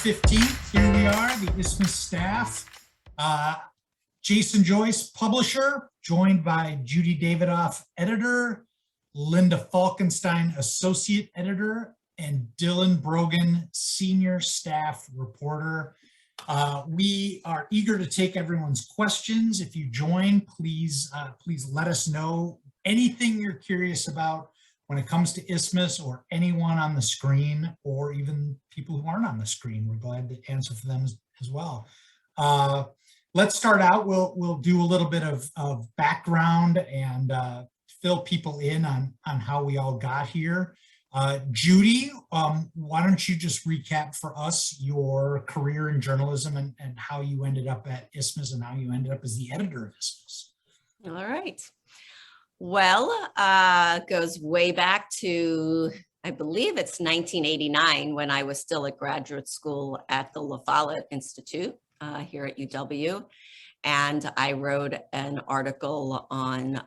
15th, here we are, the Isthmus staff. Jason Joyce, publisher, joined by Judy Davidoff, editor, Linda Falkenstein, associate editor, and Dylan Brogan, senior staff reporter. We are eager to take everyone's questions. If you join, please let us know anything you're curious about when it comes to Isthmus or anyone on the screen, or even people who aren't on the screen. We're glad to answer for them as well. Let's start out. We'll do a little bit of background and fill people in on how we all got here. Judy, why don't you just recap for us your career in journalism and how you ended up at Isthmus and how you ended up as the editor of Isthmus? All right. Well, goes way back to, I believe it's 1989 when I was still at graduate school at the La Follette Institute here at UW. And I wrote an article on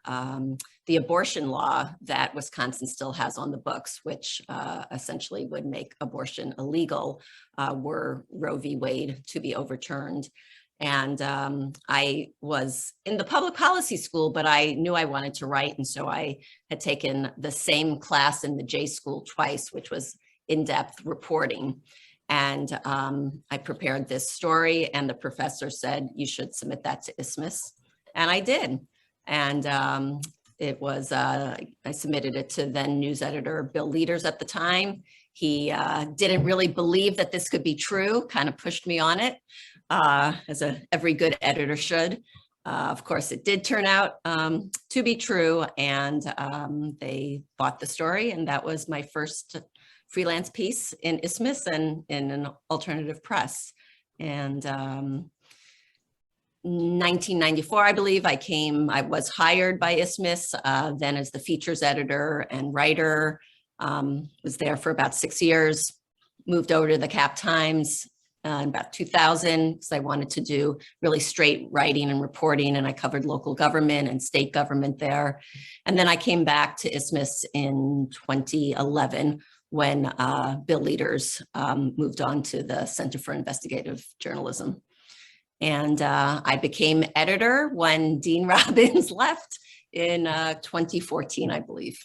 the abortion law that Wisconsin still has on the books, which essentially would make abortion illegal were Roe v. Wade to be overturned. And I was in the public policy school, but I knew I wanted to write. And so I had taken the same class in the J school twice, which was in-depth reporting. And I prepared this story, and the professor said, you should submit that to Isthmus. And I did. And it was, I submitted it to then news editor Bill Leaders at the time. He didn't really believe that this could be true, kind of pushed me on it, as every good editor should. Of course, it did turn out to be true, and they bought the story, and that was my first freelance piece in Isthmus and in an alternative press. And 1994, I believe, I was hired by Isthmus, then as the features editor and writer, was there for about 6 years, moved over to the Cap Times in about 2000, because I wanted to do really straight writing and reporting, and I covered local government and state government there. And then I came back to Isthmus in 2011, when Bill Leaders moved on to the Center for Investigative Journalism. And I became editor when Dean Robbins left in 2014, I believe.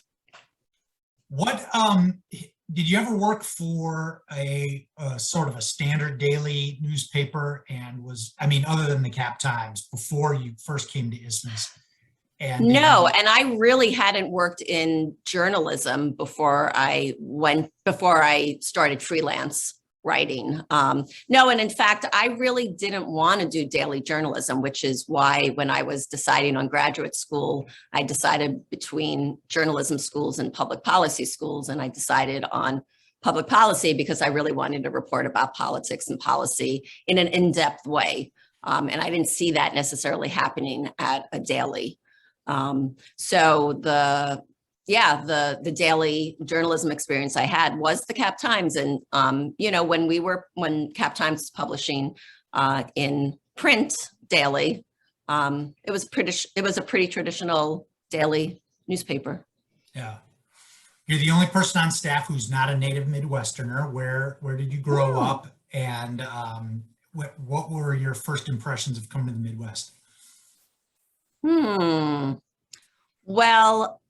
What did you ever work for a sort of a standard daily newspaper, and other than the Cap Times, before you first came to Isthmus? No, and I really hadn't worked in journalism before I started freelance writing. No, and in fact, I really didn't want to do daily journalism, which is why when I was deciding on graduate school, I decided between journalism schools and public policy schools, and I decided on public policy because I really wanted to report about politics and policy in an in-depth way. And I didn't see that necessarily happening at a daily. So the daily journalism experience I had was the Cap Times. And, when Cap Times was publishing in print daily, it was a pretty traditional daily newspaper. Yeah. You're the only person on staff who's not a native Midwesterner. Where did you grow up? And what were your first impressions of coming to the Midwest? Well,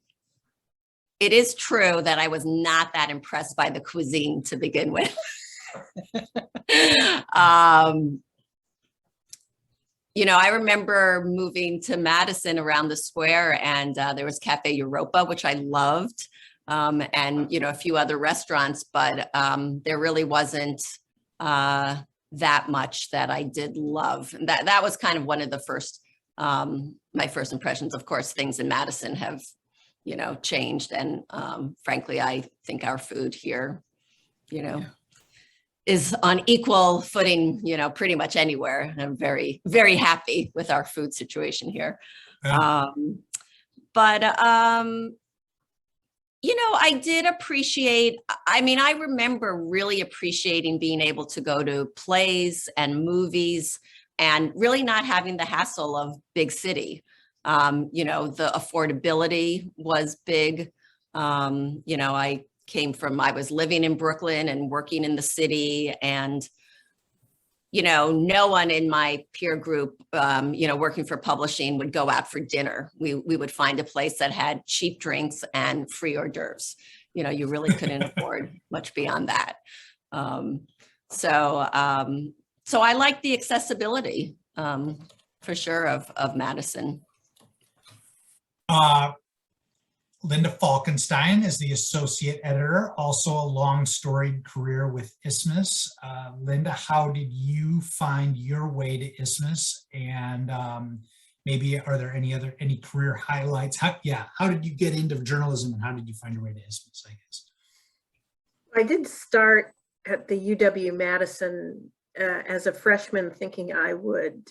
it is true that I was not that impressed by the cuisine to begin with. I remember moving to Madison around the square, and there was Cafe Europa, which I loved, and a few other restaurants, but there really wasn't that much that I did love. And that was kind of one of the first my first impressions. Of course, things in Madison have, changed. And frankly, I think our food here, is on equal footing, pretty much anywhere. And I'm very, very happy with our food situation here. Yeah. I did appreciate, I remember really appreciating being able to go to plays and movies and really not having the hassle of big city. The affordability was big. I was living in Brooklyn and working in the city, and no one in my peer group, working for publishing would go out for dinner. We would find a place that had cheap drinks and free hors d'oeuvres. You really couldn't afford much beyond that. So I like the accessibility for sure of Madison. Linda Falkenstein is the associate editor, also a long storied career with Isthmus. Linda, how did you find your way to Isthmus? And maybe are there any career highlights? How did you get into journalism and how did you find your way to Isthmus, I guess? I did start at the UW-Madison as a freshman thinking I would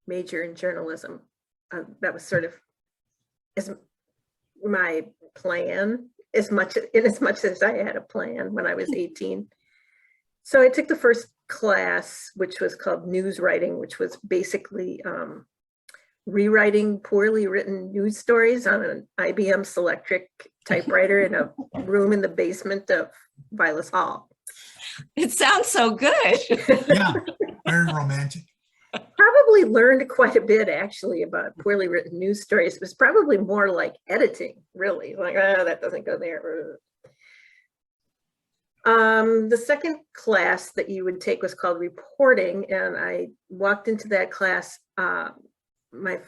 major in journalism. That was sort of my plan, as much as I had a plan when I was 18. So I took the first class, which was called news writing, which was basically rewriting poorly written news stories on an IBM Selectric typewriter in a room in the basement of Vilas Hall. It sounds so good. Yeah, very romantic. Probably learned quite a bit actually about poorly written news stories. It was probably more like editing, really. Like, oh, that doesn't go there. The second class that you would take was called reporting, and I walked into that class my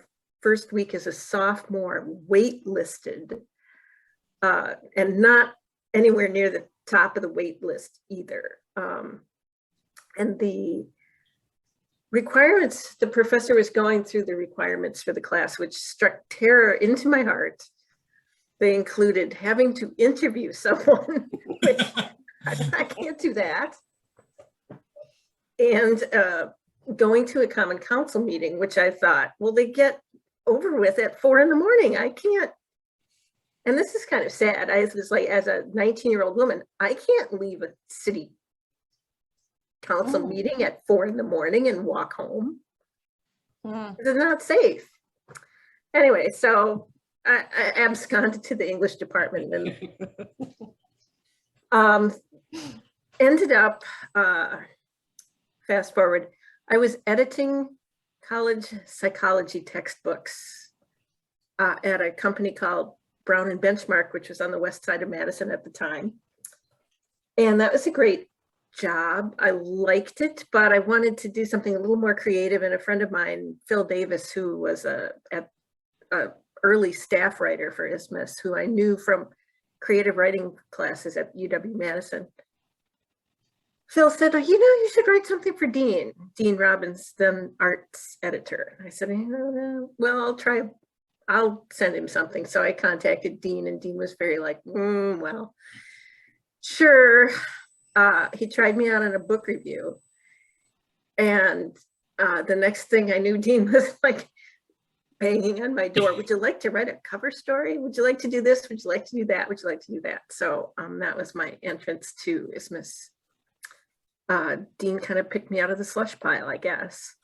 first week as a sophomore, waitlisted, and not anywhere near the top of the wait list either. And the requirements, the professor was going through the requirements for the class, which struck terror into my heart. They included having to interview someone, which I can't do that. And going to a common council meeting, which I thought, well, they get over with at 4 a.m. I can't. And this is kind of sad. I was like, as a 19-year-old woman, I can't leave a city council meeting at 4 a.m. and walk home. It's not safe. Anyway, so I absconded to the English department and ended up, fast forward, I was editing college psychology textbooks at a company called Brown and Benchmark, which was on the west side of Madison at the time. And that was a great job. I liked it, but I wanted to do something a little more creative. And a friend of mine, Phil Davis, who was a early staff writer for Isthmus, who I knew from creative writing classes at UW-Madison, Phil said, you should write something for Dean Robbins, then arts editor. I said, well, I'll send him something. So I contacted Dean, and Dean was very like, well, sure. He tried me out on a book review. And the next thing I knew, Dean was like banging on my door. Would you like to write a cover story? Would you like to do this? Would you like to do that? Would you like to do that? So that was my entrance to Isthmus. Dean kind of picked me out of the slush pile, I guess.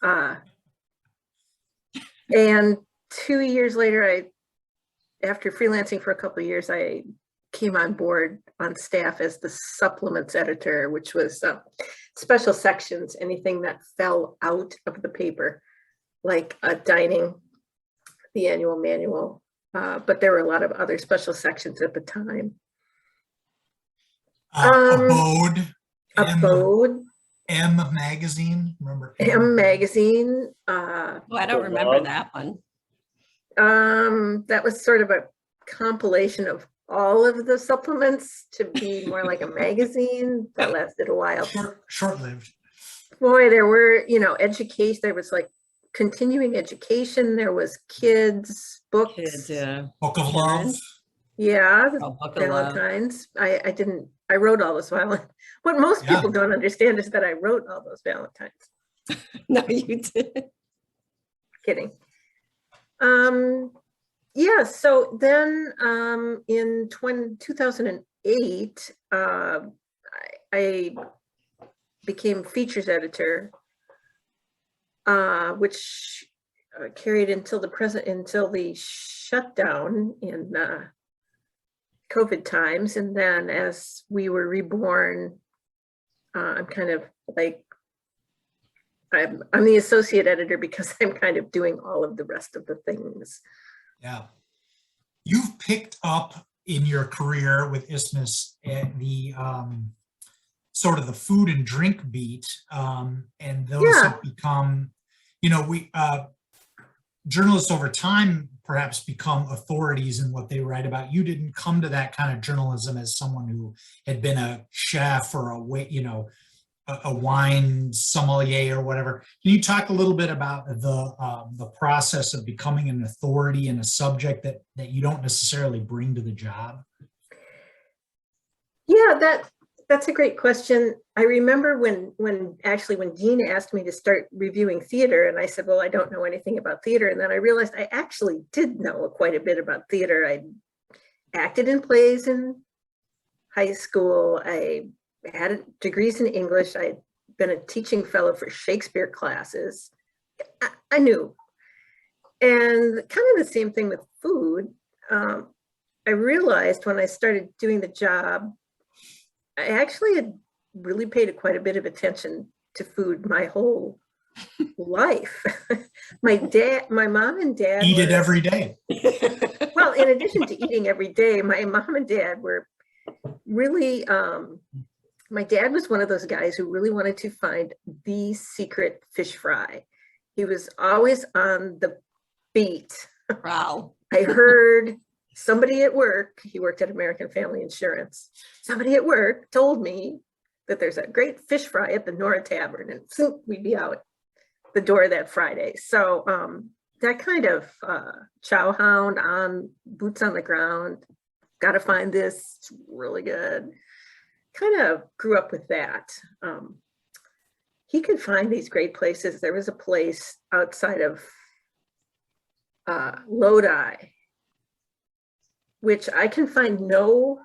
And 2 years later, after freelancing for a couple of years, I came on board on staff as the supplements editor, which was special sections, anything that fell out of the paper, like dining, the annual manual, but there were a lot of other special sections at the time. Abode. M magazine, remember? M magazine. I don't remember that one. That was sort of a compilation of all of the supplements to be more like a magazine. That lasted a while. Short-lived. Boy, there were, education. There was like continuing education. There was kids, books. Book of Love. Yeah, Book of Valentine's. I wrote all those Valentines. What most people don't understand is that I wrote all those Valentines. No, you did. Kidding. Yeah, so then in 2008, I became features editor, which carried until the shutdown in COVID times. And then as we were reborn, I'm kind of like I'm the associate editor because I'm kind of doing all of the rest of the things. Yeah. You've picked up in your career with Isthmus the sort of the food and drink beat, and those Yeah. have become, you know, journalists over time perhaps become authorities in what they write about. You didn't come to that kind of journalism as someone who had been a chef or a wine sommelier or whatever. Can you talk a little bit about the process of becoming an authority in a subject that you don't necessarily bring to the job? Yeah, that's a great question. I remember when Jean asked me to start reviewing theater, and I said, well, I don't know anything about theater. And then I realized I actually did know quite a bit about theater. I acted in plays in high school. I had degrees in English. I'd been a teaching fellow for Shakespeare classes. I knew. And kind of the same thing with food. I realized when I started doing the job, I actually had really paid quite a bit of attention to food my whole life. My mom and dad Eat it every day. Well, in addition to eating every day, my mom and dad were really, my dad was one of those guys who really wanted to find the secret fish fry. He was always on the beat. Wow. I heard somebody at work, he worked at American Family Insurance, somebody at work told me that there's a great fish fry at the Nora Tavern, and soon we'd be out the door that Friday. So that kind of chow hound on boots on the ground, got to find this, it's really good. Kind of grew up with that. He could find these great places. There was a place outside of Lodi, which I can find no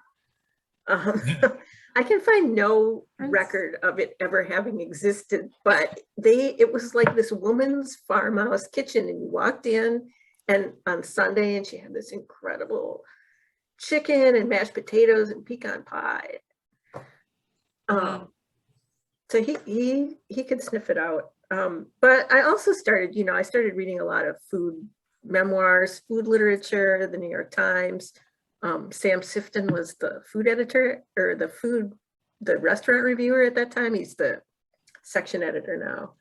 I can find no record of it ever having existed, but it was like this woman's farmhouse kitchen, and you walked in and on Sunday and she had this incredible chicken and mashed potatoes and pecan pie. So he could sniff it out. But I also started, I started reading a lot of food memoirs, food literature, the New York Times. Sam Sifton was the food editor, or the restaurant reviewer at that time. He's the section editor now.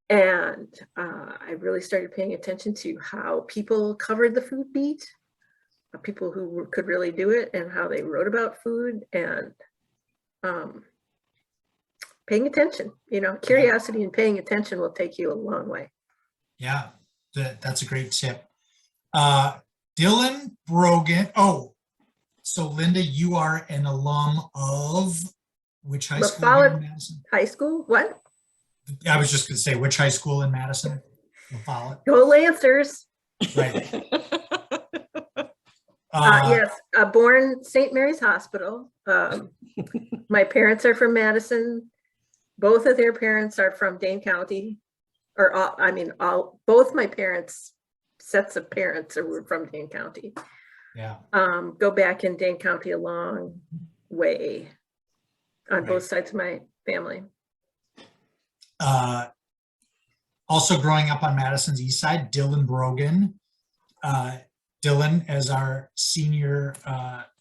And I really started paying attention to how people covered the food beat, people who could really do it, and how they wrote about food, and paying attention. Curiosity and paying attention will take you a long way. Yeah, that's a great tip. Dylan Brogan. Oh, so Linda, you are an alum of which high school here in Madison? High school? What? I was just going to say, which high school in Madison? La Follette. Go Lancers. Right. Yes, born St. Mary's Hospital. My parents are from Madison. Both of their parents are from Dane County. Both my parents, sets of parents were from Dane County. Yeah. Go back in Dane County a long way on both sides of my family. Also growing up on Madison's east side, Dylan Brogan. Dylan, as our senior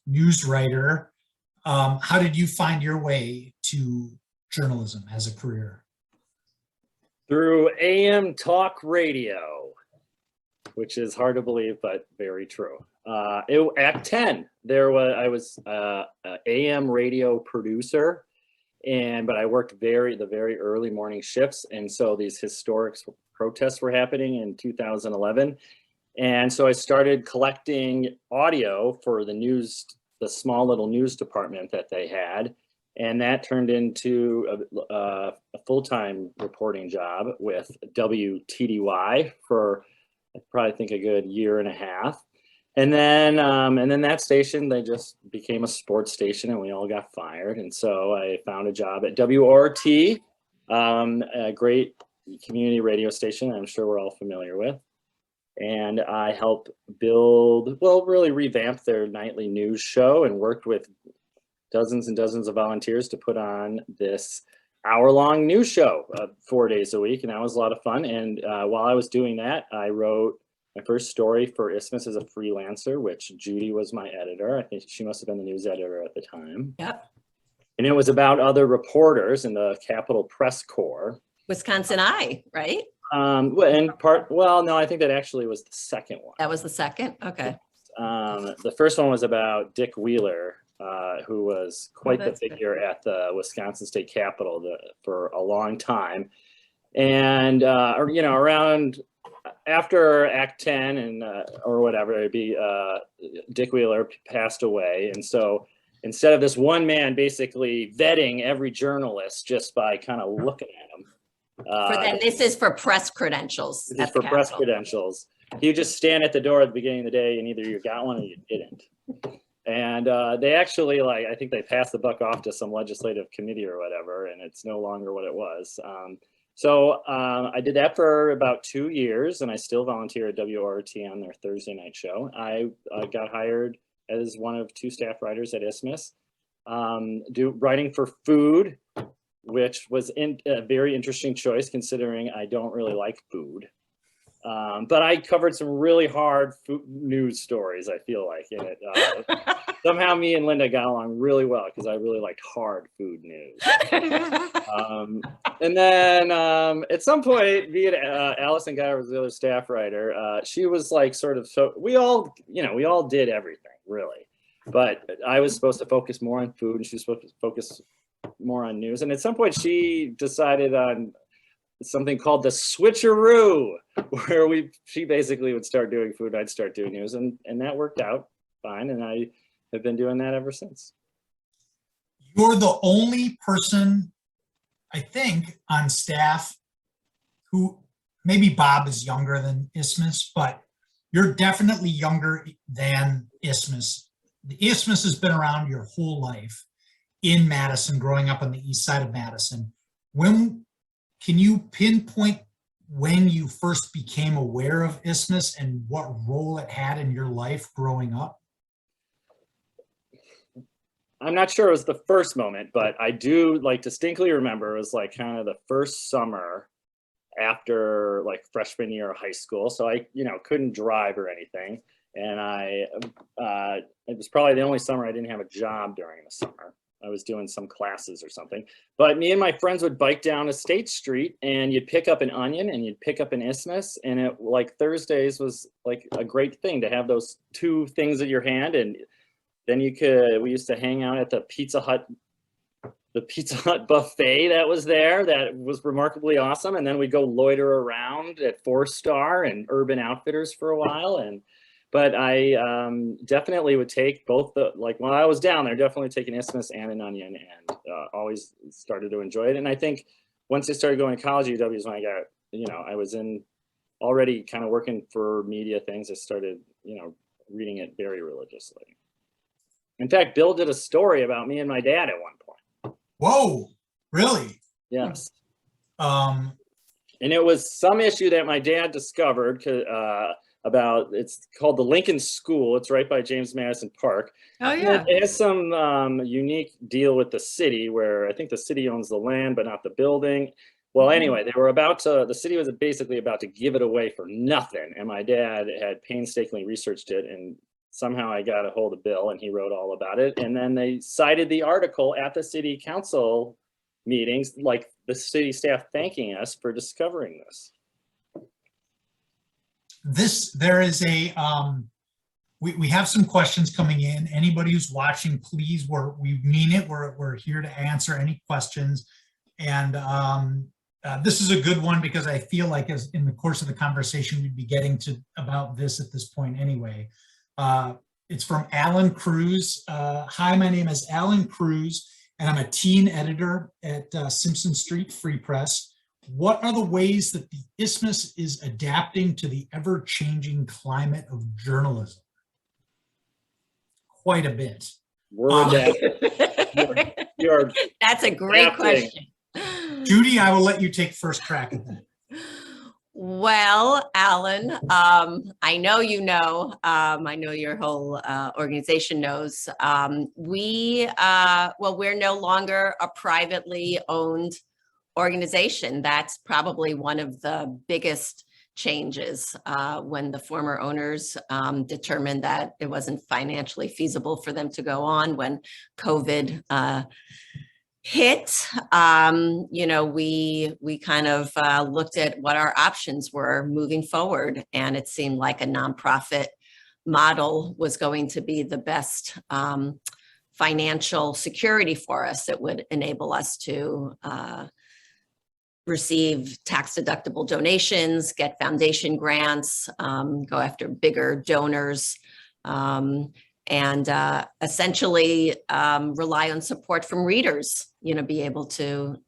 news writer, how did you find your way to journalism as a career? Through AM talk radio, which is hard to believe, but very true. At 10, I was a AM radio producer, but I worked the very early morning shifts, and so these historic protests were happening in 2011, and so I started collecting audio for the small little news department that they had, and that turned into a full-time reporting job with WTDY for I probably think a good year and a half. And then that station, they just became a sports station, and we all got fired. And so I found a job at WORT, a great community radio station I'm sure we're all familiar with. And I helped really revamp their nightly news show, and worked with dozens and dozens of volunteers to put on this hour-long news show 4 days a week, and that was a lot of fun. And while I was doing that, I wrote my first story for Isthmus as a freelancer, which Judy was my editor. I think she must have been the news editor at the time. Yep. And it was about other reporters in the Capitol Press Corps. Wisconsin Eye, right? Well, no, I think that actually was the second one. That was the second? Okay. The first one was about Dick Wheeler, who was quite the that's good. figure at the Wisconsin State Capitol for a long time. And, around after Act 10 and or whatever, it'd be Dick Wheeler passed away. And so instead of this one man basically vetting every journalist just by kind of looking at them. This is for press credentials. This is for press credentials. You just stand at the door at the beginning of the day and either you got one or you didn't. And they actually, I think they passed the buck off to some legislative committee or whatever, and it's no longer what it was. So I did that for about 2 years, and I still volunteer at WRT on their Thursday night show. I got hired as one of 2 staff writers at Isthmus, writing for food, which was a very interesting choice considering I don't really like food. But I covered some really hard food news stories, I feel like, in it. Somehow me and Linda got along really well because I really liked hard food news. And then at some point, Allison Guy was the other staff writer. She was so we all did everything really, but I was supposed to focus more on food and she was supposed to focus more on news. And at some point she decided on something called the switcheroo, where she basically would start doing food, I'd start doing news, and that worked out fine. And I have been doing that ever since. You're the only person, I think, on staff who, maybe Bob is younger than Isthmus, but you're definitely younger than Isthmus. The Isthmus has been around your whole life in Madison, growing up on the east side of Madison. Can you pinpoint when you first became aware of Isthmus and what role it had in your life growing up? I'm not sure it was the first moment, but I do distinctly remember it was kind of the first summer after freshman year of high school. So I, couldn't drive or anything. And it was probably the only summer I didn't have a job during the summer. I was doing some classes or something, but me and my friends would bike down a State Street and you'd pick up an Onion and you'd pick up an Isthmus, and it Thursdays was a great thing to have those 2 things at your hand. And then we used to hang out at the Pizza Hut buffet that was there. That was remarkably awesome. And then we'd go loiter around at 4-Star and Urban Outfitters for a while. But I definitely would take both while I was down there, definitely take an Isthmus and an Onion, and always started to enjoy it. And I think once I started going to college at UW is when I got, I was already kind of working for media things. I started, reading it very religiously. In fact, Bill did a story about me and my dad at one point. Whoa, really? Yes. Um, And it was some issue that my dad discovered it's called the Lincoln School. It's right by James Madison Park. Oh, yeah. It has some unique deal with the city where I think the city owns the land, but not the building. Well, anyway, the city was basically about to give it away for nothing. And my dad had painstakingly researched it, and somehow I got a hold of Bill and he wrote all about it. And then they cited the article at the city council meetings, the city staff thanking us for discovering this. There is we have some questions coming in. Anybody who's watching, please, we mean it. We're here to answer any questions. And this is a good one because I feel like as in the course of the conversation, we'd be getting to about this at this point anyway. It's from Alan Cruz. Hi, my name is Alan Cruz, and I'm a teen editor at Simpson Street Free Press. What are the ways that the Isthmus is adapting to the ever-changing climate of journalism? Quite a bit. That's a great question. Judy, I will let you take first crack at that. Well, Alan, I know I know your whole organization knows. We're no longer a privately owned organization. That's probably one of the biggest changes when the former owners determined that it wasn't financially feasible for them to go on when COVID hit. We kind of looked at what our options were moving forward, and it seemed like a nonprofit model was going to be the best financial security for us. It would enable us to receive tax-deductible donations, get foundation grants, go after bigger donors, and essentially rely on support from readers, be able to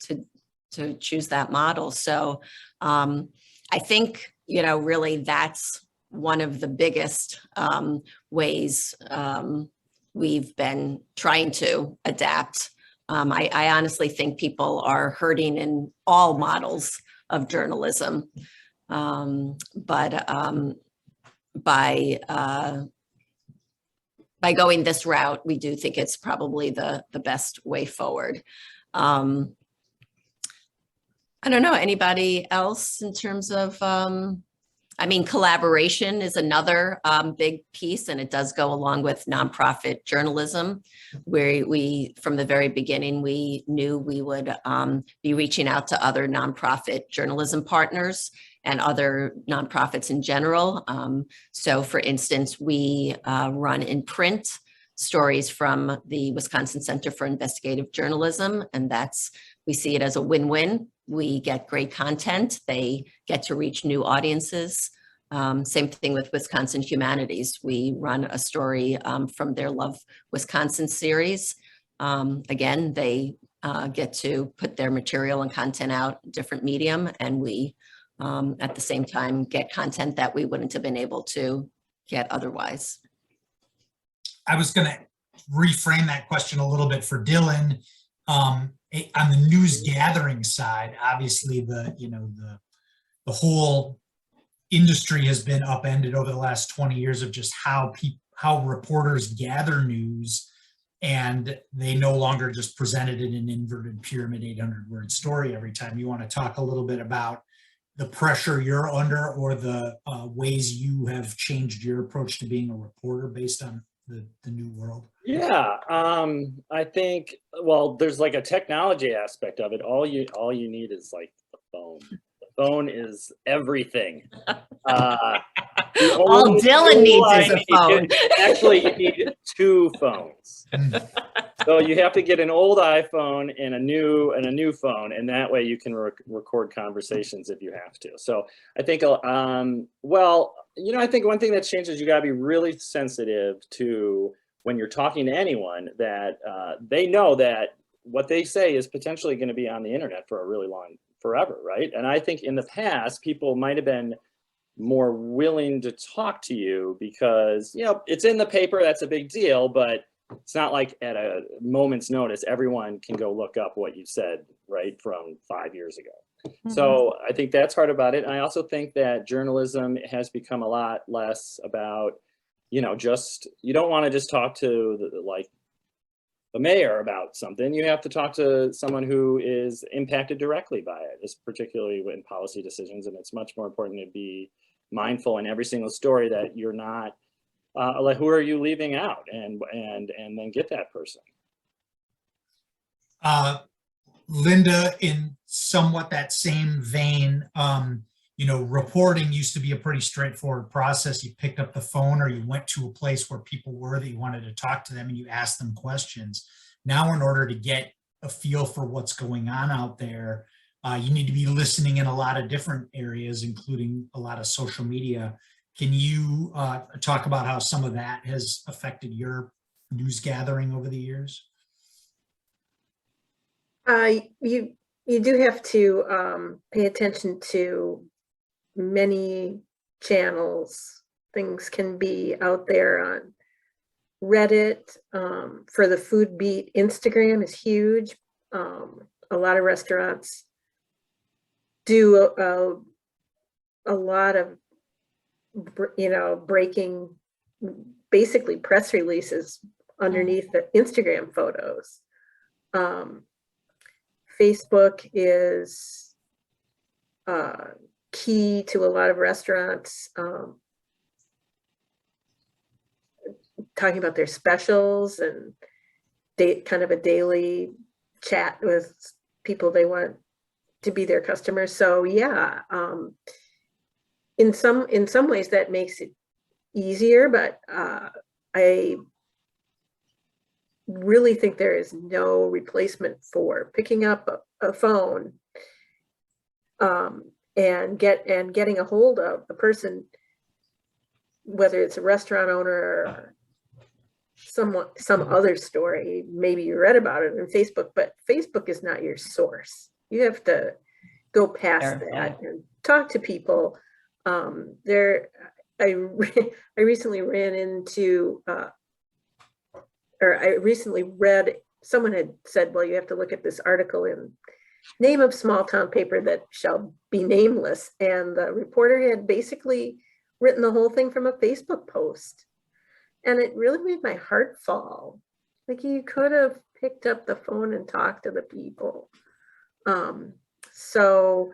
choose that model. So I think, really that's one of the biggest ways we've been trying to adapt. I honestly think people are hurting in all models of journalism, but by going this route, we do think it's probably the best way forward. I don't know, anybody else in terms of, collaboration is another big piece, and it does go along with nonprofit journalism, where we, from the very beginning, we knew we would be reaching out to other nonprofit journalism partners and other nonprofits in general. So for instance, we run in print stories from the Wisconsin Center for Investigative Journalism, and we see it as a win-win. We get great content, they get to reach new audiences. Same thing with Wisconsin Humanities. We run a story from their Love Wisconsin series. Again, they get to put their material and content out, different medium, and we at the same time get content that we wouldn't have been able to get otherwise. I was going to reframe that question a little bit for Dylan. On the news gathering side, obviously the whole industry has been upended over the last 20 years of just how reporters gather news, and they no longer just present it in an inverted pyramid 800-word story every time. You want to talk a little bit about the pressure you're under, or the ways you have changed your approach to being a reporter based on the new world? Yeah, I think, well, there's like a technology aspect of it. All you need is like the phone. The phone is everything. All Dylan needs is a phone. Actually, you need two phones. So you have to get an old iPhone and a new phone, and that way you can record conversations if you have to. So I think, I think one thing that's changed is you got to be really sensitive to, when you're talking to anyone, that they know that what they say is potentially going to be on the internet for a really forever, right? And I think in the past, people might have been more willing to talk to you because, it's in the paper, that's a big deal, but it's not like at a moment's notice, everyone can go look up what you said, right, from 5 years ago. Mm-hmm. So I think that's hard about it. And I also think that journalism has become a lot less about, you don't want to just talk to the mayor about something. You have to talk to someone who is impacted directly by it, particularly in policy decisions. And it's much more important to be mindful in every single story that you're not, who are you leaving out, and then get that person. Linda, in somewhat that same vein, reporting used to be a pretty straightforward process. You picked up the phone, or you went to a place where people were that you wanted to talk to them, and you asked them questions. Now, in order to get a feel for what's going on out there, you need to be listening in a lot of different areas, including a lot of social media. Can you talk about how some of that has affected your news gathering over the years? You do have to pay attention to many channels. Things can be out there on Reddit. For the food beat, Instagram is huge. A lot of restaurants do a lot of breaking, basically press releases underneath the Instagram photos. Facebook is key to a lot of restaurants, talking about their specials and kind of a daily chat with people they want to be their customers. So yeah, in some ways that makes it easier, but I really think there is no replacement for picking up a phone and getting a hold of the person, whether it's a restaurant owner or some other story. Maybe you read about it on Facebook, but Facebook is not your source. You have to go past that and talk to people. I recently ran into, or I recently read, someone had said, well, you have to look at this article in Name of Small Town Paper that shall be nameless. And the reporter had basically written the whole thing from a Facebook post. And it really made my heart fall. Like, you could have picked up the phone and talked to the people. So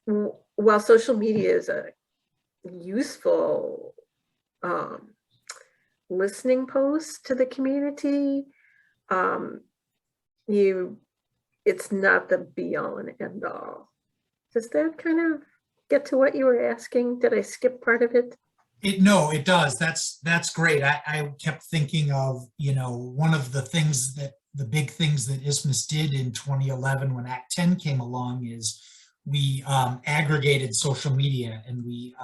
while social media is a useful listening post to the community, it's not the be all and end all. Does that kind of get to what you were asking? Did I skip part of it? No, it does. That's great. I kept thinking of, one of the big things that Isthmus did in 2011 when Act 10 came along is we aggregated social media and we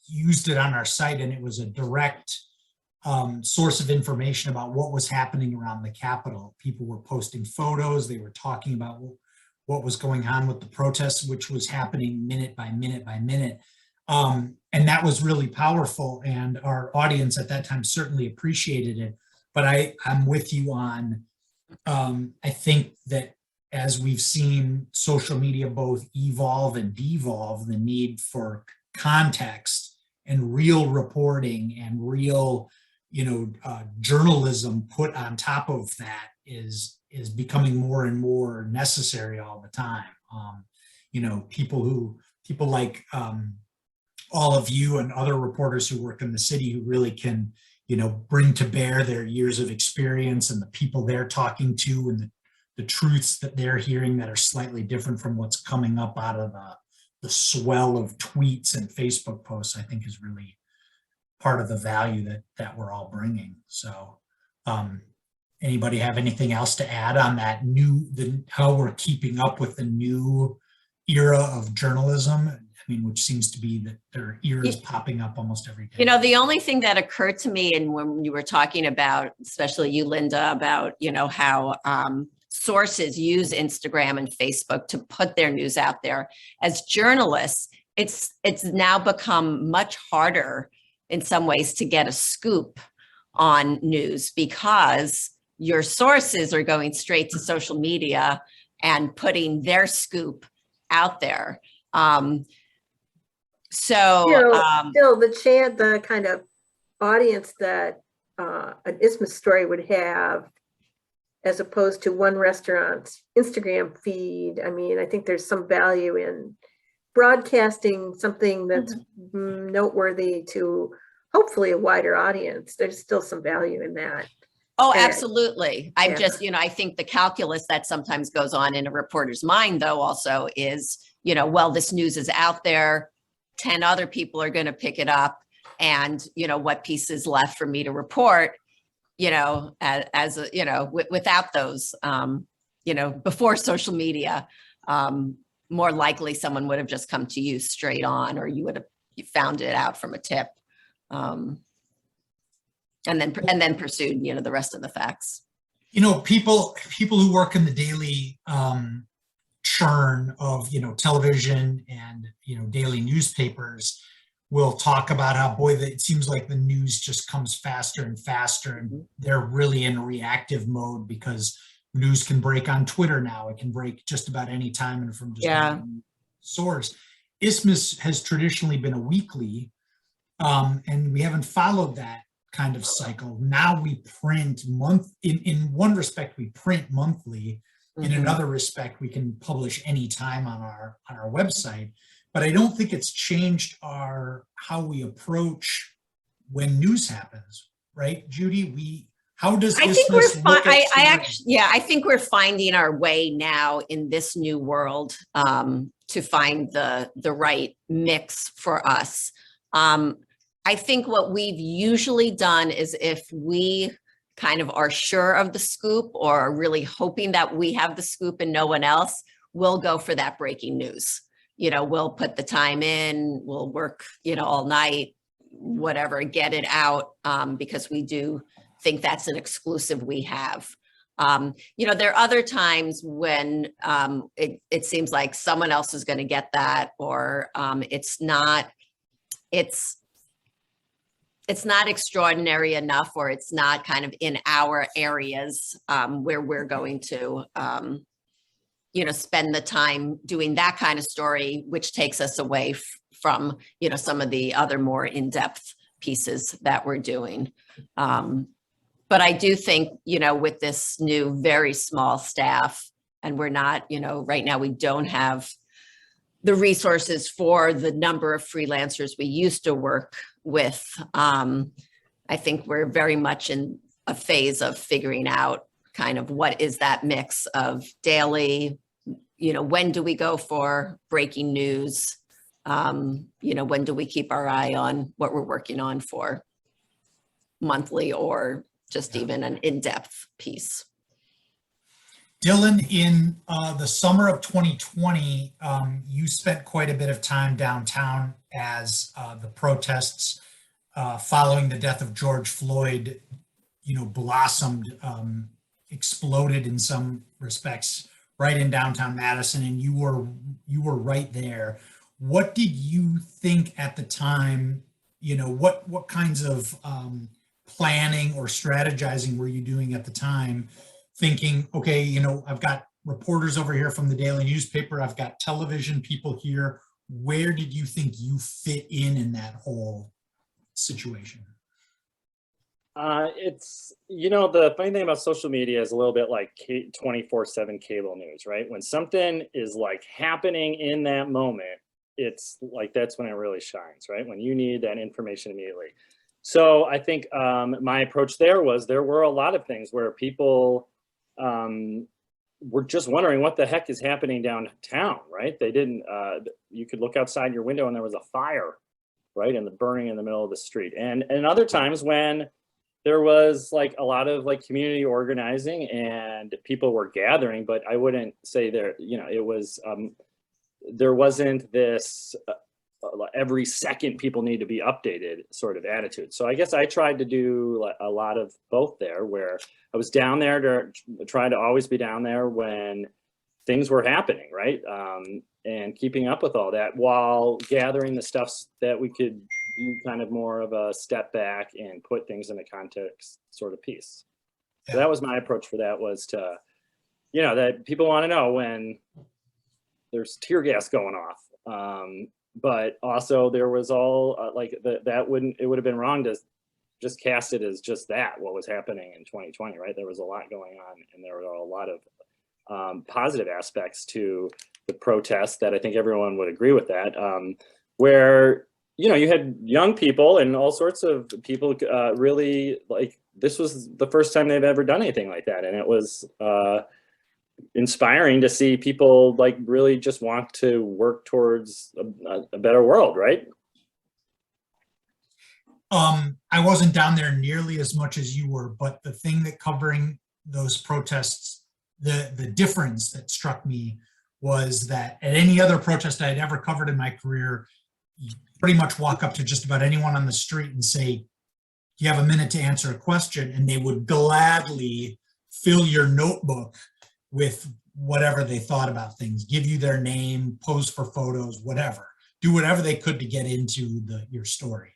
used it on our site, and it was a direct source of information about what was happening around the Capitol. People were posting photos. They were talking about what was going on with the protests, which was happening minute by minute by minute. And that was really powerful, and our audience at that time certainly appreciated it. But I'm with you on, I think that as we've seen social media both evolve and devolve, the need for context and real reporting and real, journalism put on top of that is becoming more and more necessary all the time. People like all of you and other reporters who work in the city who really can, bring to bear their years of experience and the people they're talking to and the truths that they're hearing that are slightly different from what's coming up out of the swell of tweets and Facebook posts, I think is really part of the value that we're all bringing. So anybody have anything else to add on that how we're keeping up with the new era of journalism? Which seems to be that there are eras popping up almost every day. The only thing that occurred to me, and when you were talking about, especially you, Linda, about, how sources use Instagram and Facebook to put their news out there. As journalists, it's now become much harder in some ways to get a scoop on news because your sources are going straight to social media and putting their scoop out there. Still, the kind of audience that an Isthmus story would have, as opposed to one restaurant's Instagram feed. I think there's some value in broadcasting something that's noteworthy to hopefully a wider audience. There's still some value in that. Oh, absolutely. I'm just, I think the calculus that sometimes goes on in a reporter's mind, though, also is, well, this news is out there. 10 other people are going to pick it up, and what piece is left for me to report, without those, before social media, more likely someone would have just come to you straight on, or you would have found it out from a tip, and then pursued, the rest of the facts. People who work in the daily churn of television and daily newspapers will talk about how it seems like the news just comes faster and faster, and they're really in reactive mode because news can break on Twitter now. It can break just about any time and from just any source. Isthmus has traditionally been a weekly, and we haven't followed that kind of cycle. Now we print in one respect, we print monthly. in Mhm. another respect, we can publish anytime on our website, but I don't think it's changed how we approach when news happens, right, Judy? How does I think we're Isthmus look at I stories? actually, yeah, I think we're finding our way now in this new world to find the right mix for us. I think what we've usually done is if we kind of are sure of the scoop or are really hoping that we have the scoop and no one else, we'll go for that breaking news. We'll put the time in, we'll work, all night, whatever, get it out because we do think that's an exclusive we have. There are other times when it seems like someone else is going to get that, or it's not extraordinary enough, or it's not kind of in our areas where we're going to, spend the time doing that kind of story, which takes us away from, some of the other more in-depth pieces that we're doing. But I do think, with this new, very small staff, and we're not, right now we don't have the resources for the number of freelancers we used to work with. I think we're very much in a phase of figuring out kind of what is that mix of daily, when do we go for breaking news? When do we keep our eye on what we're working on for monthly or just even an in-depth piece. Dylan, in the summer of 2020, you spent quite a bit of time downtown as the protests following the death of George Floyd, blossomed, exploded in some respects, right in downtown Madison, and you were right there. What did you think at the time? What kinds of planning or strategizing were you doing at the time, thinking, okay, I've got reporters over here from the daily newspaper, I've got television people here. Where did you think you fit in that whole situation? It's, the funny thing about social media is a little bit like 24/7 cable news, right? When something is like happening in that moment, it's like, that's when it really shines, right? When you need that information immediately. So I think my approach there were a lot of things where people were just wondering what the heck is happening downtown, right? They didn't, you could look outside your window and there was a fire, right? And the burning in the middle of the street. And other times when there was like a lot of like community organizing and people were gathering, but I wouldn't say it was, there wasn't this every second people need to be updated sort of attitude. So I guess I tried to do a lot of both there, where I was down there to try to always be down there when things were happening, right? And keeping up with all that while gathering the stuff that we could do kind of more of a step back and put things in a context sort of piece. So that was my approach for that, was to, that people want to know when there's tear gas going off. But also there was all it would have been wrong to just cast it as just that, what was happening in 2020, right? There was a lot going on, and there were a lot of positive aspects to the protest that I think everyone would agree with that, where, you had young people and all sorts of people really, like, this was the first time they've ever done anything like that. And it was inspiring to see people like really just want to work towards a better world, right? I wasn't down there nearly as much as you were, but the thing that covering those protests, the difference that struck me was that at any other protest I had ever covered in my career, you pretty much walk up to just about anyone on the street and say, "Do you have a minute to answer a question?" And they would gladly fill your notebook with whatever they thought about things, give you their name, pose for photos, whatever, do whatever they could to get into your story.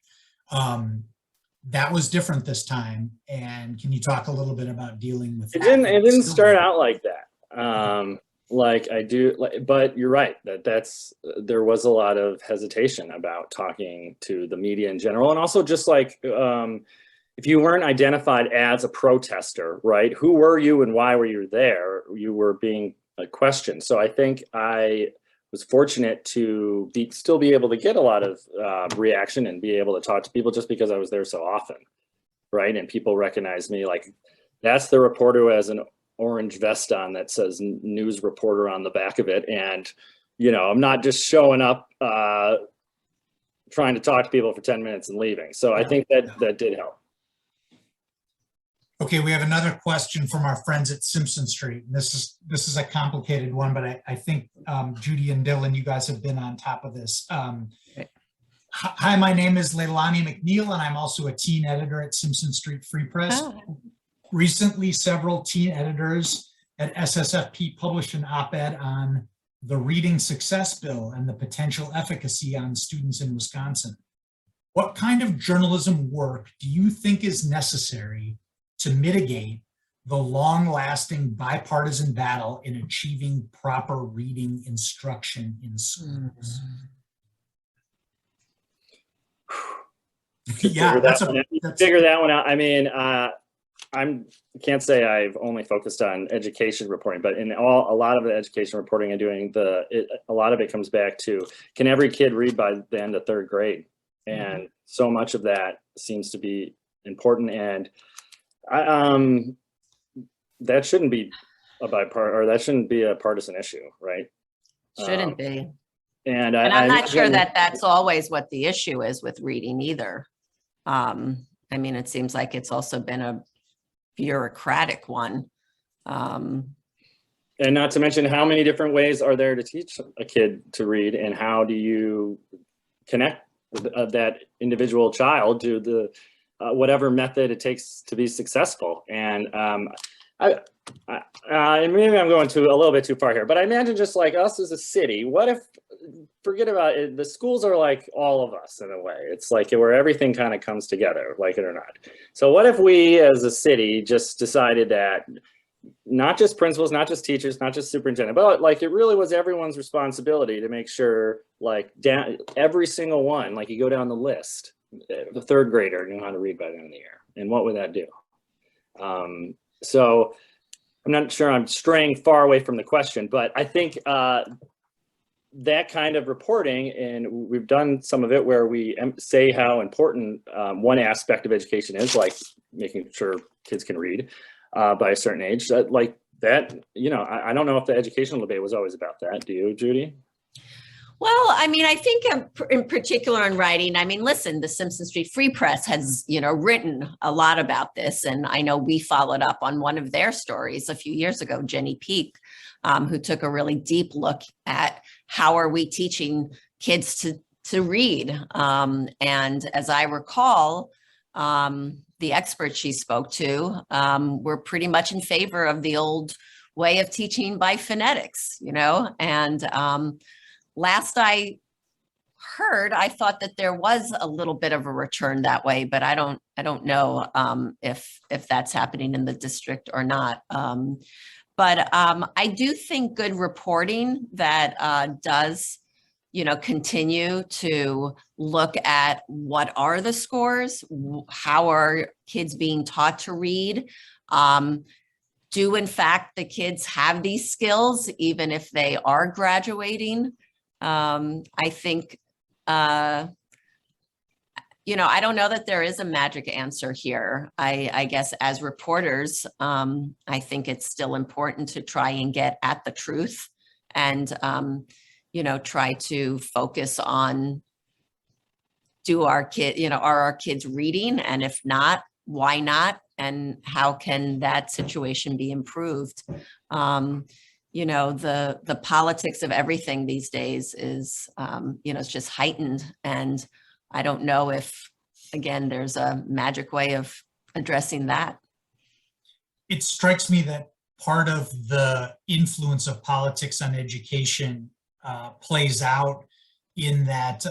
That was different this time. And can you talk a little bit about dealing with that? It didn't start out like that. Like I do, but you're right, there was a lot of hesitation about talking to the media in general. And also just like, if you weren't identified as a protester, right? Who were you and why were you there? You were being question. So I think I was fortunate to still be able to get a lot of reaction and be able to talk to people just because I was there so often, right? And people recognize me, like, that's the reporter who has an orange vest on that says news reporter on the back of it. And, I'm not just showing up trying to talk to people for 10 minutes and leaving. So I think that did help. Okay, we have another question from our friends at Simpson Street. And this is a complicated one, but I think Judy and Dylan, you guys have been on top of this. Hi, my name is Leilani McNeil, and I'm also a teen editor at Simpson Street Free Press. Oh. Recently, several teen editors at SSFP published an op-ed on the Reading Success Bill and the potential efficacy on students in Wisconsin. What kind of journalism work do you think is necessary to mitigate the long-lasting bipartisan battle in achieving proper reading instruction in schools? Yeah, figure that one out. I mean, I can't say I've only focused on education reporting, but in a lot of the education reporting I'm doing, a lot of it comes back to, can every kid read by the end of third grade? And so much of that seems to be important, and that shouldn't be that shouldn't be a partisan issue, right? Shouldn't be. And I'm not sure that that's always what the issue is with reading either. I mean, it seems like it's also been a bureaucratic one. And not to mention, how many different ways are there to teach a kid to read, and how do you connect that individual child to the whatever method it takes to be successful? And maybe I'm going a little bit too far here, but I imagine, just like us as a city, what if, forget about it, the schools are like all of us in a way. It's like where everything kind of comes together, like it or not. So what if we as a city just decided that not just principals, not just teachers, not just superintendent, but like it really was everyone's responsibility to make sure, like, every single one, like you go down the list, the third grader knew how to read by the end of the year. And what would that do? So I'm not sure I'm straying far away from the question, but I think that kind of reporting, and we've done some of it where we say how important one aspect of education is, like making sure kids can read by a certain age. Like that, I don't know if the educational debate was always about that. Do you, Judy? Well, I mean, I think in particular in writing, I mean, listen, the Simpson Street Free Press has, written a lot about this. And I know we followed up on one of their stories a few years ago, Jenny Peak, who took a really deep look at how are we teaching kids to read. And as I recall, the experts she spoke to were pretty much in favor of the old way of teaching by phonetics, and last I heard, I thought that there was a little bit of a return that way, but I don't know if that's happening in the district or not. But I do think good reporting that does, continue to look at what are the scores, how are kids being taught to read, do in fact the kids have these skills even if they are graduating. I think, I don't know that there is a magic answer here. I guess as reporters, I think it's still important to try and get at the truth and, try to focus on, are our kids reading? And if not, why not? And how can that situation be improved? The politics of everything these days is, it's just heightened. And I don't know if, again, there's a magic way of addressing that. It strikes me that part of the influence of politics on education plays out in that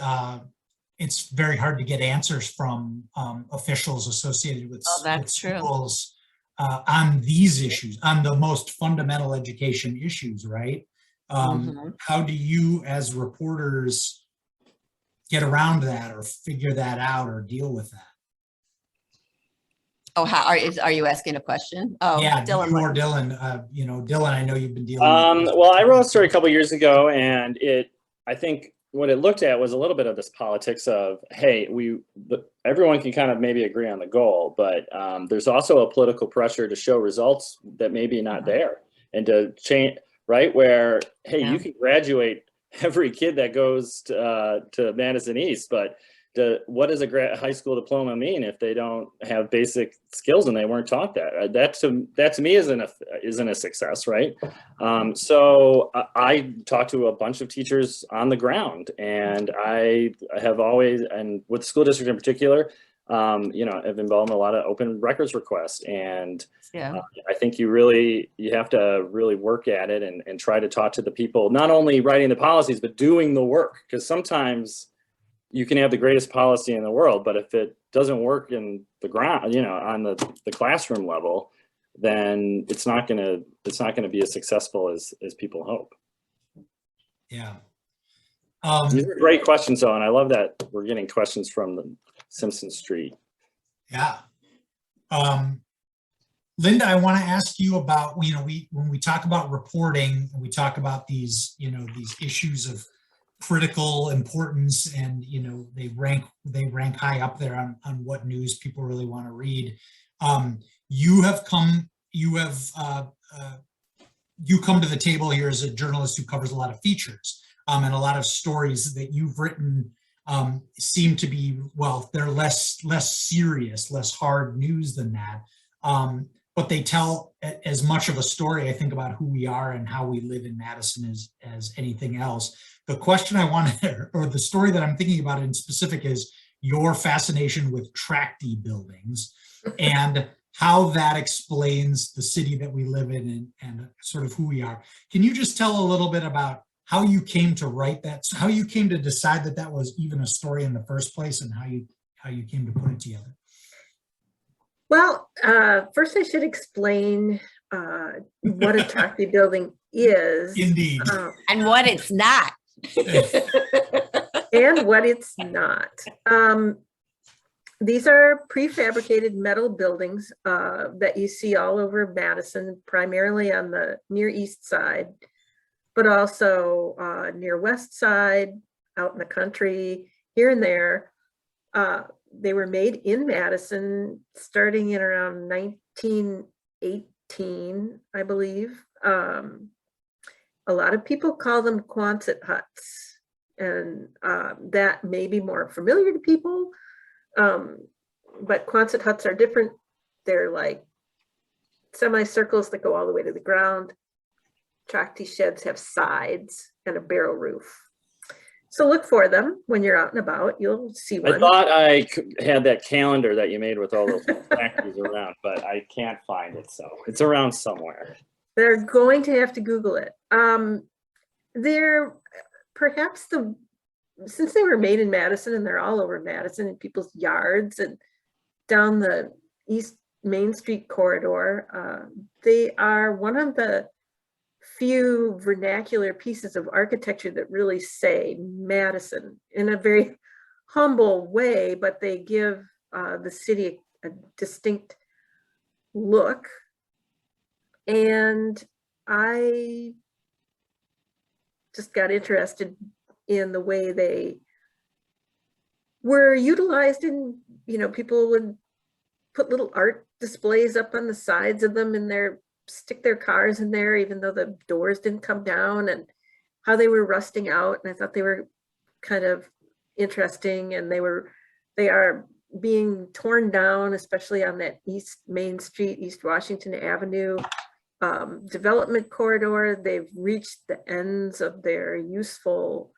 it's very hard to get answers from officials associated with, that's with schools. On these issues, on the most fundamental education issues, right? How do you as reporters get around that or figure that out or deal with that? Oh, are you asking a question? Oh, Yeah, Dylan. you or Dylan, Dylan, I know you've been dealing with. Well, I wrote a story a couple years ago, and I think what it looked at was a little bit of this politics of, hey, everyone can kind of maybe agree on the goal, but there's also a political pressure to show results that maybe not there, and to change, right? Where, hey, Yeah. you can graduate every kid that goes to Madison East, but what does a high school diploma mean if they don't have basic skills and they weren't taught that? That to me isn't a success, right? So I talked to a bunch of teachers on the ground, and I have always, and with the school district in particular, have involved in a lot of open records requests, and Yeah. I think you have to really work at it and try to talk to the people, not only writing the policies but doing the work, because sometimes you can have the greatest policy in the world, but if it doesn't work in the ground, on the classroom level, then it's not gonna be as successful as people hope. Yeah. These are great questions, though, and I love that we're getting questions from the Simpson Street. Yeah. Linda, I want to ask you about, when we talk about reporting, we talk about these issues of critical importance, and they rank high up there on what news people really want to read. You come to the table here as a journalist who covers a lot of features, and a lot of stories that you've written seem to be, well, they're less serious, less hard news than that, but they tell as much of a story, I think, about who we are and how we live in Madison as anything else. The question I wanted, or the story that I'm thinking about in specific, is your fascination with tract buildings and how that explains the city that we live in and sort of who we are. Can you just tell a little bit about how you came to write that, how you came to decide that was even a story in the first place, and how you came to put it together? Well, first I should explain what a tract building is. Indeed. And what it's not. And what it's not. These are prefabricated metal buildings that you see all over Madison, primarily on the near east side, but also near west side, out in the country, here and there. They were made in Madison starting in around 1918, I believe. A lot of people call them Quonset huts, and that may be more familiar to people. But Quonset huts are different. They're like semicircles that go all the way to the ground. Tracty sheds have sides and a barrel roof. So look for them when you're out and about. You'll see one. I thought I had that calendar that you made with all those factories around, but I can't find it. So it's around somewhere. They're going to have to Google it. They're perhaps since they were made in Madison, and they're all over Madison in people's yards and down the East Main Street corridor, they are one of the few vernacular pieces of architecture that really say Madison in a very humble way, but they give the city a distinct look. And I just got interested in the way they were utilized, and people would put little art displays up on the sides of them, and stick their cars in there, even though the doors didn't come down, and how they were rusting out. And I thought they were kind of interesting, and they are being torn down, especially on that East Main Street, East Washington Avenue development corridor. They've reached the ends of their useful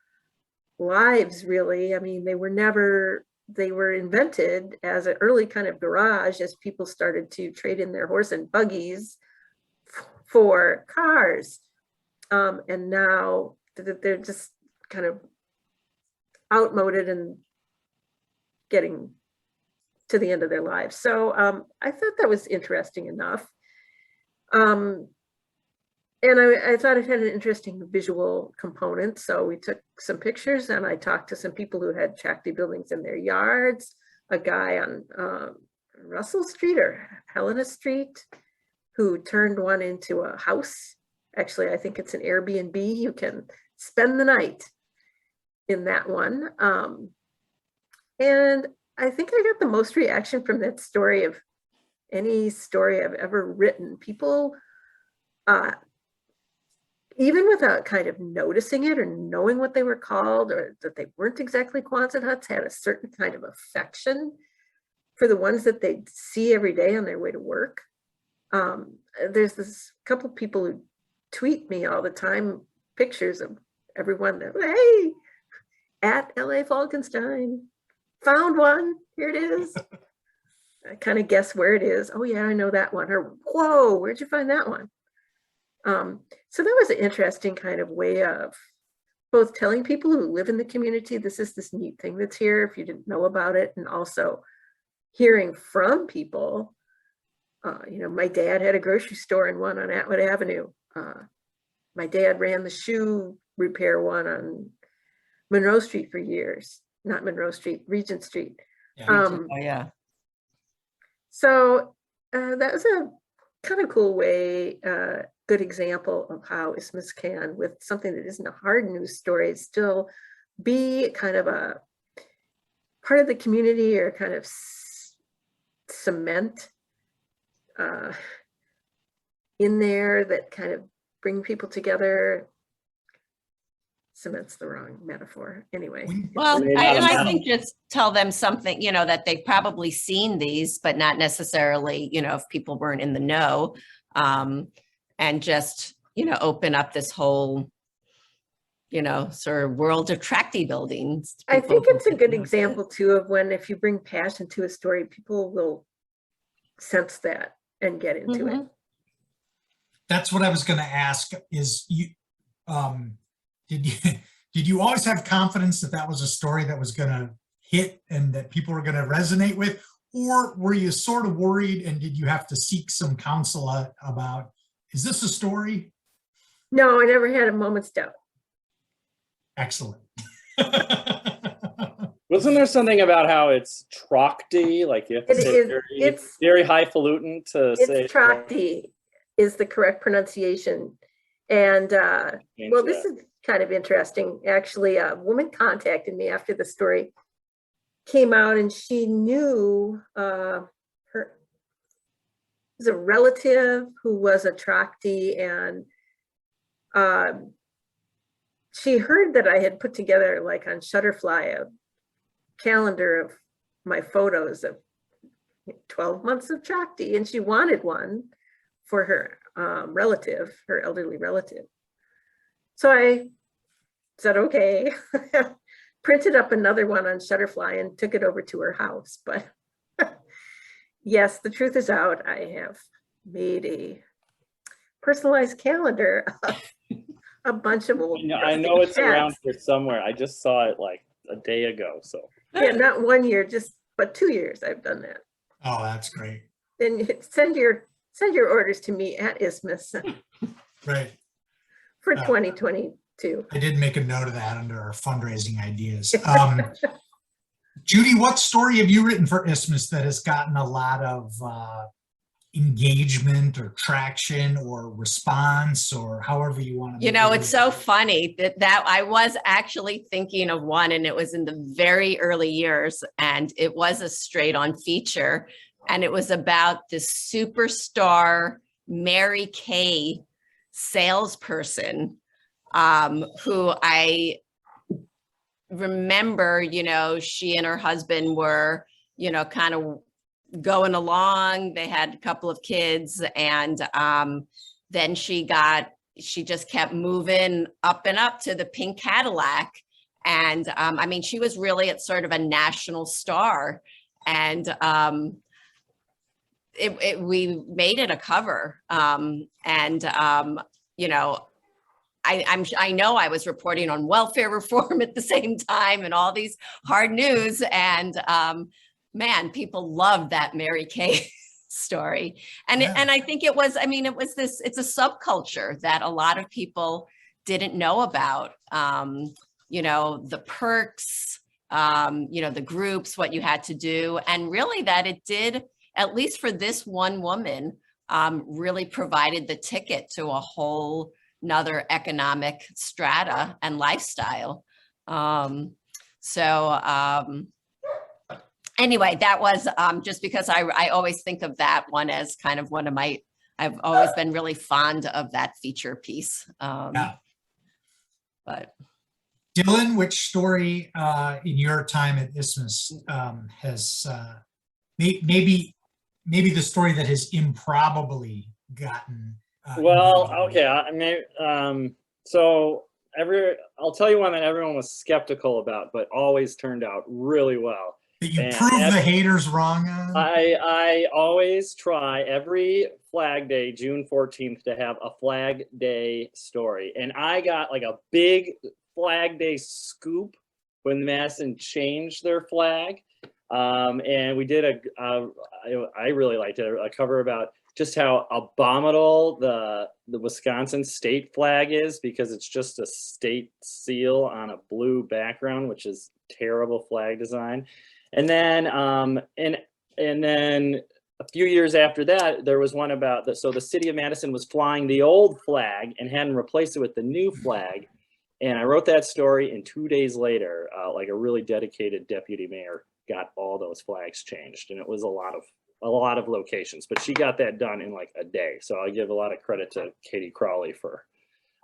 lives, really. I mean, they were invented as an early kind of garage as people started to trade in their horse and buggies for cars. And now they're just kind of outmoded and getting to the end of their lives. So I thought that was interesting enough. And I thought it had an interesting visual component. So we took some pictures, and I talked to some people who had Tracty buildings in their yards, a guy on Russell Street or Helena Street, who turned one into a house. Actually, I think it's an Airbnb. You can spend the night in that one. And I think I got the most reaction from that story of any story I've ever written. People, even without kind of noticing it or knowing what they were called or that they weren't exactly Quonset huts, had a certain kind of affection for the ones that they'd see every day on their way to work. There's this couple of people who tweet me all the time pictures of everyone that, hey, at LA Falkenstein, found one, here it is. I kind of guess where it is. Oh yeah, I know that one. Or whoa, where'd you find that one? So that was an interesting kind of way of both telling people who live in the community, this is this neat thing that's here if you didn't know about it, and also hearing from people. You know, my dad had a grocery store in one on Atwood Avenue. My dad ran the shoe repair one on Monroe Street for years. Not Monroe Street, Regent Street. Yeah. Oh, yeah. So that was a kind of cool way, good example of how Isthmus can, with something that isn't a hard news story, still be kind of a part of the community or kind of cement in there that kind of bring people together. Cement's the wrong metaphor. Anyway. Well, Maybe and not. I think just tell them something, you know, that they've probably seen these, but not necessarily, you know, if people weren't in the know, and just, you know, open up this whole, you know, sort of world of tracty buildings. I People think it's a can good get to know. example too of when, if you bring passion to a story, people will sense that and get into it. Mhm. That's what I was going to ask is you, did you always have confidence that that was a story that was going to hit and that people were going to resonate with, or were you sort of worried and did you have to seek some counsel about, is this a story? No, I never had a moment's doubt. Excellent. Wasn't there something about how it's Trochty? Like you have to It say is- very, it's- very highfalutin to say. It's Trochty is the correct pronunciation. And well, this is kind of interesting. Actually, a woman contacted me after the story came out, and she knew her was a relative who was a Trochty, and she heard that I had put together, like on Shutterfly, a calendar of my photos of 12 months of Trochty, and she wanted one for her relative, her elderly relative. So I said, okay, printed up another one on Shutterfly and took it over to her house. But yes, the truth is out. I have made a personalized calendar of a bunch of old. I know it's rustic around cats. here somewhere. I just saw it like a day ago. So Yeah, not 1 year, but 2 years I've done that. Oh, that's great. Then send your orders to me at Isthmus Right. for 2022. I did make a note of that under our fundraising ideas. Judy, what story have you written for Isthmus that has gotten a lot of engagement or traction or response, or however you want to? You know, it's so funny that I was actually thinking of one, and it was in the very early years, and it was a straight on feature, and it was about this superstar Mary Kay salesperson, who I remember, you know, she and her husband were, you know, kind of going along. They had a couple of kids, and then she just kept moving up and up to the pink Cadillac. And I mean, she was really at sort of a national star, and we made it a cover. You know, I know I was reporting on welfare reform at the same time and all these hard news, and man, people loved that Mary Kay story. And Yeah. and I think it was, I mean, it's a subculture that a lot of people didn't know about. You know, the perks, you know, the groups, what you had to do, and really that it did at least for this one woman, really provided the ticket to a whole nother economic strata and lifestyle. Anyway, that was just because I always think of that one as kind of one of my, I've always been really fond of that feature piece. Yeah. But Dylan, which story in your time at Isthmus has maybe the story that has improbably gotten Well, involved? okay. I mean, so I'll tell you one that everyone was skeptical about, but always turned out really well. That you And prove the haters wrong on? I always try every Flag Day, June 14th, to have a Flag Day story. And I got like a big Flag Day scoop when Madison changed their flag. And we did I really liked it, a cover about just how abominable the Wisconsin state flag is, because it's just a state seal on a blue background, which is terrible flag design. And then and then a few years after that, there was one about so the city of Madison was flying the old flag and hadn't replaced it with the new flag. And I wrote that story, and 2 days later, like a really dedicated deputy mayor got all those flags changed, and it was a lot of locations, but she got that done in like a day. So I give a lot of credit to Katie Crawley for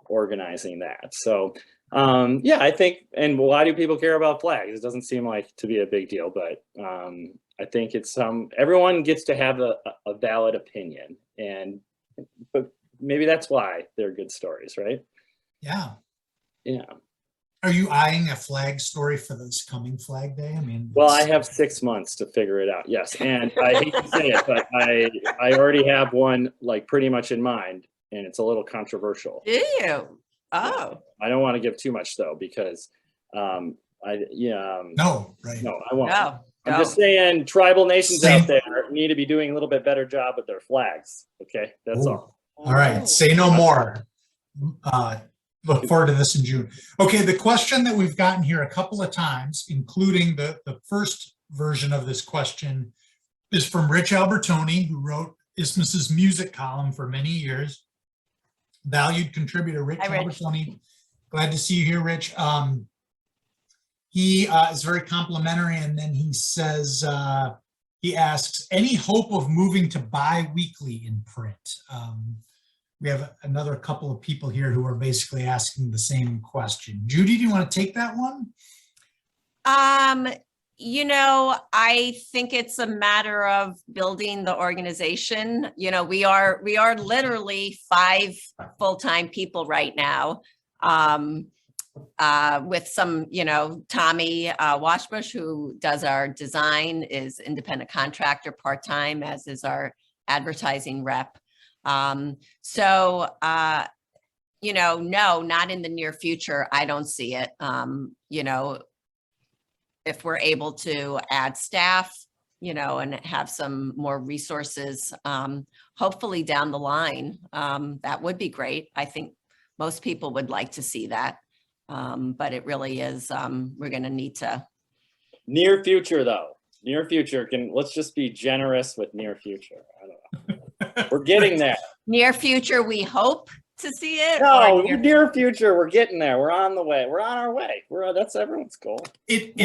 organizing that. So yeah, I think, and why do people care about flags? It doesn't seem like to be a big deal, but I think it's everyone gets to have a valid opinion, but maybe that's why they're good stories, right? Yeah. Yeah. Are you eyeing a flag story for this coming Flag Day? I mean, Well, I have 6 months to figure it out. Yes. And I hate to say it, but I already have one like pretty much in mind, and it's a little controversial. do you? Oh, I don't want to give too much though, because no, right. no, I won't. no. I'm just saying tribal nations Same. out there need to be doing a little bit better job with their flags. Okay. That's Ooh. all. All right, say no more. Look forward to this in June. Okay, the question that we've gotten here a couple of times, including the first version of this question, is from Rich Albertoni, who wrote Isthmus's music column for many years. Valued contributor, Rich Hi, Rich. Albertoni. Glad to see you here, Rich. He is very complimentary, and then he says, he asks, any hope of moving to bi-weekly in print? We have another couple of people here who are basically asking the same question. Judy, do you want to take that one? You know, I think it's a matter of building the organization. You know, we are literally 5 full-time people right now. With some, you know, Tommy Washbush, who does our design, is independent contractor part-time, as is our advertising rep. You know, no, not in the near future. I don't see it. You know, if we're able to add staff, you know, and have some more resources, hopefully down the line, that would be great. I think most people would like to see that. But it really is, we're going to need to. Near future though. Near future. Let's just be generous with near future. I don't know. We're getting there. Near future, we hope to see it. No, or near future, we're getting there. We're on the way. We're on our way. That's everyone's goal. It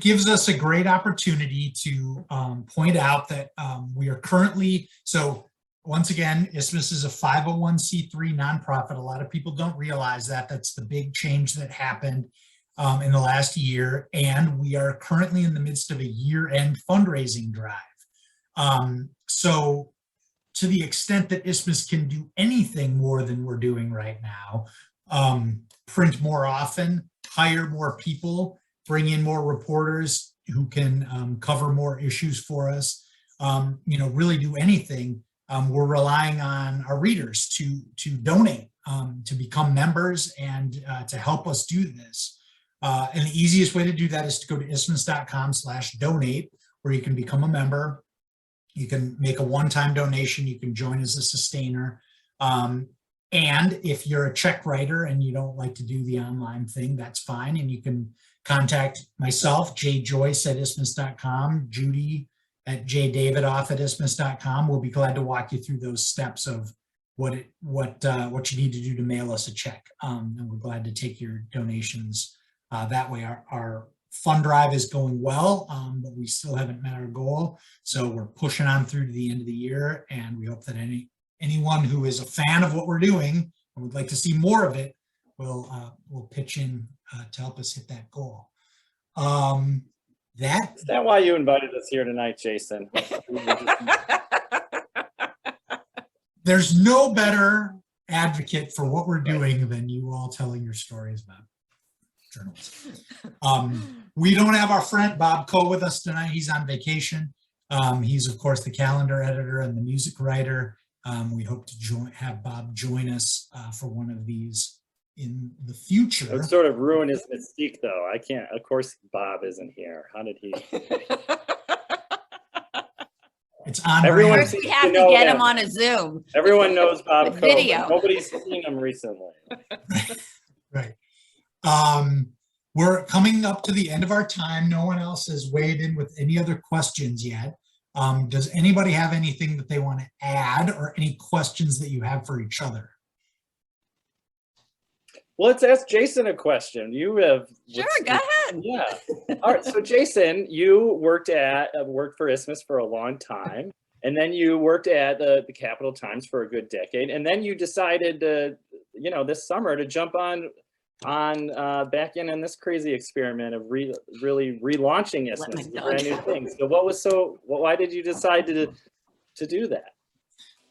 gives us a great opportunity to point out that we are currently, so once again, Isthmus is a 501c3 nonprofit. A lot of people don't realize that. That's the big change that happened in the last year. And we are currently in the midst of a year-end fundraising drive. So to the extent that Isthmus can do anything more than we're doing right now, print more often, hire more people, bring in more reporters who can cover more issues for us, you know, really do anything. We're relying on our readers to donate, to become members, and to help us do this. And the easiest way to do that is to go to isthmus.com/donate, where you can become a member. You can make a one-time donation. You can join as a sustainer. And if you're a check writer and you don't like to do the online thing, that's fine. And you can contact myself, jjoyce@isthmus.com, Judy at jdavidoff@isthmus.com. We'll be glad to walk you through those steps of what you need to do to mail us a check. And we're glad to take your donations that way. Our fund drive is going well, but we still haven't met our goal. So we're pushing on through to the end of the year, and we hope that anyone who is a fan of what we're doing and would like to see more of it will pitch in to help us hit that goal. Is that why you invited us here tonight, Jason? There's no better advocate for what we're doing than you all telling your stories about journalism. We don't have our friend Bob Coe with us tonight. He's on vacation. He's, of course, the calendar editor and the music writer. We hope to have Bob join us for one of these in the future. It would sort of ruin his mystique, though. I can't. Of course, Bob isn't here. How did he? It's on. Everyone First, seems we have to know get him. him on a Zoom. Everyone knows Bob With Coe, but video. nobody's seen him recently. Right. We're coming up to the end of our time. No one else has weighed in with any other questions yet. Does anybody have anything that they want to add or any questions that you have for each other? Well, let's ask Jason a question. You have Sure, go ahead. Yeah. All right. So, Jason, you worked for Isthmus for a long time, and then you worked at the Capital Times for a good decade, and then you decided to, this summer to jump on back in this crazy experiment of really relaunching Isthmus, my brand new dog thing. So, why did you decide to do that?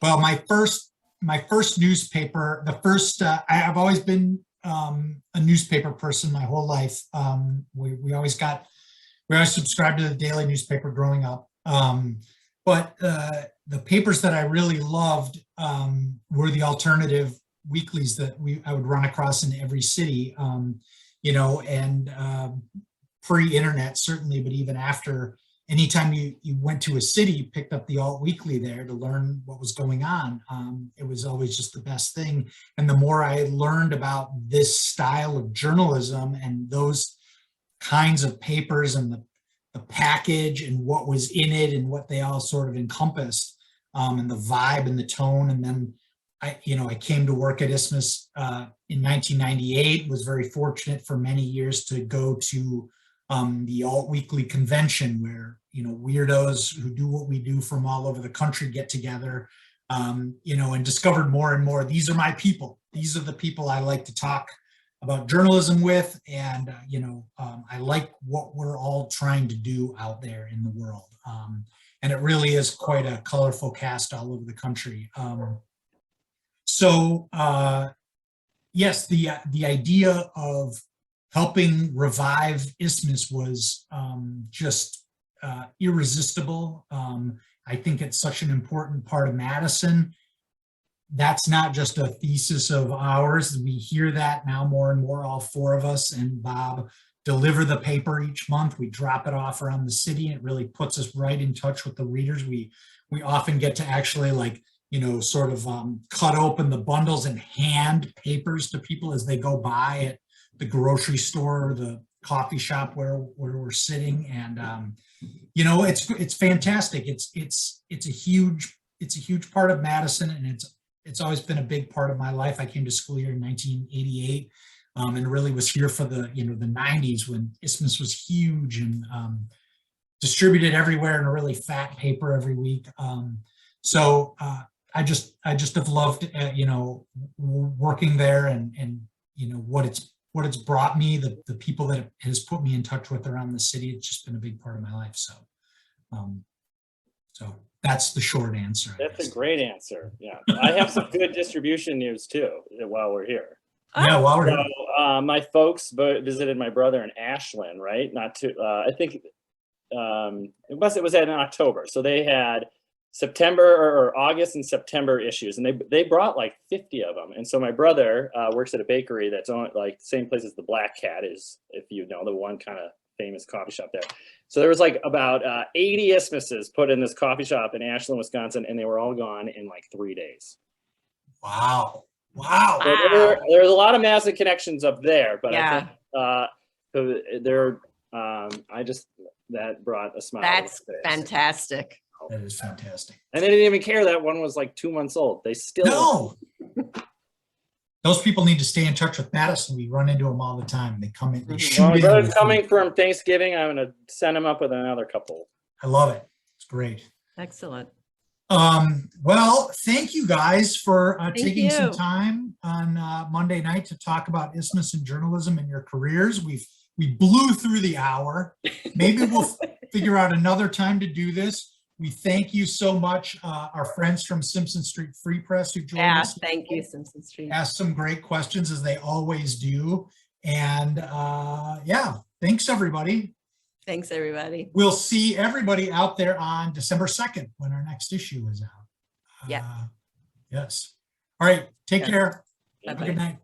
Well, my first newspaper, I've always been a newspaper person my whole life. We always subscribed to the daily newspaper growing up. But the papers that I really loved were the alternative weeklies that I would run across in every city, and pre-internet certainly, but even after. Anytime you went to a city, you picked up the alt weekly there to learn what was going on. It was always just the best thing. And the more I learned about this style of journalism and those kinds of papers and the package and what was in it and what they all sort of encompassed, and the vibe and the tone. And then I came to work at Isthmus in 1998, was very fortunate for many years to go to the alt weekly convention where, weirdos who do what we do from all over the country get together, and discovered more and more, these are my people. These are the people I like to talk about journalism with. And, I like what we're all trying to do out there in the world. And it really is quite a colorful cast all over the country. Yes, the idea of helping revive Isthmus was just irresistible. I think it's such an important part of Madison. That's not just a thesis of ours. We hear that now more and more, all four of us and Bob deliver the paper each month. We drop it off around the city. It really puts us right in touch with the readers. We often get to actually cut open the bundles and hand papers to people as they go by at the grocery store or the coffee shop where we're sitting. And it's fantastic. It's a huge part of Madison, and it's always been a big part of my life. I came to school here in 1988 and really was here for the 90s when Isthmus was huge and distributed everywhere in a really fat paper every week. I just have loved working there and what it's brought me, the people that it has put me in touch with around the city. It's just been a big part of my life. So that's the short answer. That's a great answer. Yeah. I have some good distribution news too, while we're here. Yeah, while we're here. So, my folks visited my brother in Ashland, right? I think it was in October. So they had September or August and September issues, and they brought like 50 of them. And so my brother works at a bakery that's on like the same place as the Black Cat is, if you know, the one kind of famous coffee shop there. So there was like about 80 Isthmuses put in this coffee shop in Ashland, Wisconsin, and they were all gone in like 3 days. Wow. So there's a lot of massive connections up there, but Yeah. I think that brought a smile. to That's my face. fantastic. That is fantastic. And they didn't even care that one was like 2 months old. They still No. Those people need to stay in touch with Madison. We run into them all the time. They come in, they Mhm. shoot Well, my in brother's with coming food. from Thanksgiving. I'm gonna send him up with another couple. I love it. It's great. Excellent. Well, thank you guys for Thank taking some you. time on Monday night to talk about Isthmus and journalism and your careers. We blew through the hour. Maybe we'll figure out another time to do this. We thank you so much, our friends from Simpson Street Free Press who joined Yeah, us. thank you, Simpson Street. Asked some great questions as they always do. And yeah, thanks everybody. Thanks, everybody. We'll see everybody out there on December 2nd when our next issue is out. Yeah. Yes. All right. Take Yeah. care. Have a Bye-bye. good night.